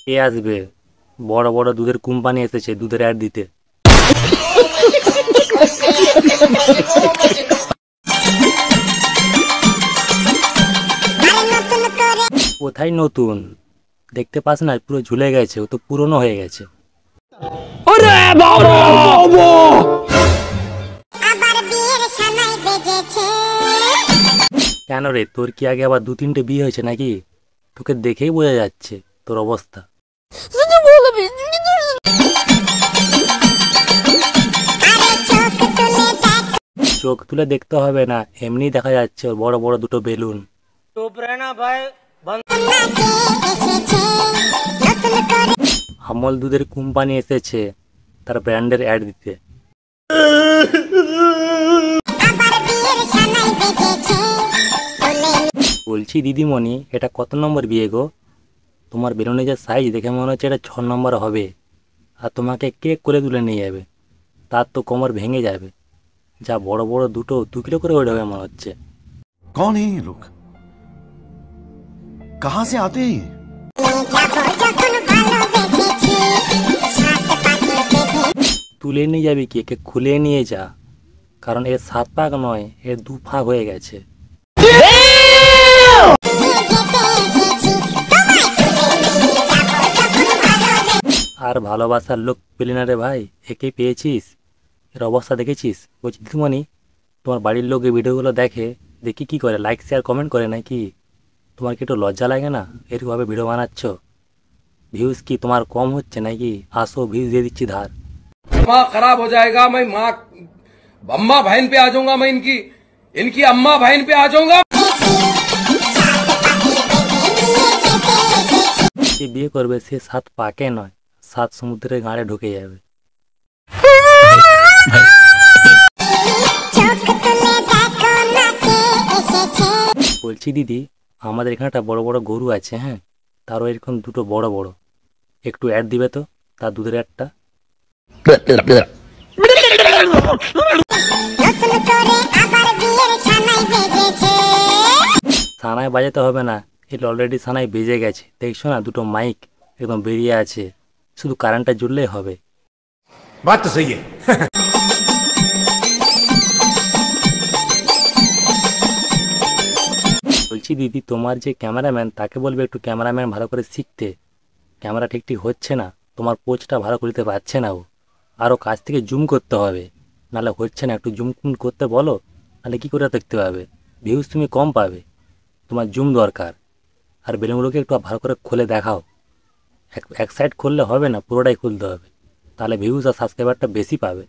কে আসবে? বড় বড় দুধের কোম্পানি এসেছে দুধের অ্যাড দিতে। কোথায় নতুন? দেখতে পাস না পুরো ঝুলে গেছে, ও তো পুরনো হয়ে গেছে। কেন রে, তোর কি আগে আবার 2-3টে বিয়ে হয়েছে নাকি? তোকে দেখেই বোঝা যাচ্ছে তোর অবস্থা। চোখ তুলে দেখতে হবে না, এমনি দেখা যাচ্ছে ওর বড় বড় দুটো বেলুন। আমল দুধের কোম্পানি এসেছে তার ব্র্যান্ডের অ্যাড দিতে। বলছি দিদিমণি, এটা কত নম্বর বিয়ে গো? তোমার বেলুনের যে সাইজ দেখে মনে হচ্ছে এটা 6 নম্বর হবে। আর তোমাকে কে কোলে তুলে নিয়ে যাবে? তার তো কোমর ভেঙে যাবে। যা বড় বড় দুটো 2 কিলো করে ওয়েট হবে মনে হচ্ছে। कौन है ये लोग? कहां से आते हैं? তুলে নিয়ে যাবি কি? একে খুলে নিয়ে যা, কারণ এর 7 পাক নয়, এর 2 ফাঁক হয়ে গেছে। আর ভালোবাসার লোক পেলি না রে ভাই, একে পেয়েছিস? এর অবস্থা দেখেছিস? বলছি দিদিমণি, তোমার বাড়ির লোক এই ভিডিওগুলো দেখে, দেখি কি করে, লাইক শেয়ার কমেন্ট করে নাকি? তোমার কি একটু লজ্জা লাগে না এরকমভাবে ভিডিও বানাচ্ছ? ভিউজ কি তোমার কম হচ্ছে নাকি? আসো ভিউজ দিয়ে দিচ্ছি ধার। दिमाग खराब हो जाएगा। मैं माँ अम्मा बहन पे आ जाऊंगा। मैं इनकी अम्मा बहन पे आ जाऊंगा। যে বিয়ে করবে সে 7 পাকে নয়, 7 সমুদ্রের গাঁড়ে ঢুকে যাবে। বলছি দিদি, আমাদের এখানে একটা বড় বড় গরু আছে, হ্যাঁ, তারও এরকম দুটো বড় বড়, একটু অ্যাড দিবে তো তার দুধের অ্যাডটা। সানায় বাজাতে হবে না, এর অলরেডি সানায় বেজে গেছে, দেখছো না দুটো মাইক একদম বেরিয়ে আছে, শুধু কারেন্টটা জুড়লেই হবে। बात तो सही है। বলছি দিদি, তোমার যে ক্যামেরাম্যান তাকে বলবে একটু ক্যামেরাম্যান ভালো করে শিখতে। ক্যামেরা ঠিক ঠিক হচ্ছে না, তোমার পোজটা ভালো করতে পারছে না ও, আরও কাছ থেকে জুম করতে হবে, নাহলে হচ্ছে না। একটু জুম করতে বলো, নাহলে কী করে দেখতে পাবে? ভিউজ তুমি কম পাবে, তোমার জুম দরকার। আর বেলুনগুলোকে একটু ভালো করে খুলে দেখাও। এক সাইড খুললে হবে না, পুরোটাই খুলতে হবে, তাহলে ভিউজ আর সাবস্ক্রাইবারটা বেশি পাবে।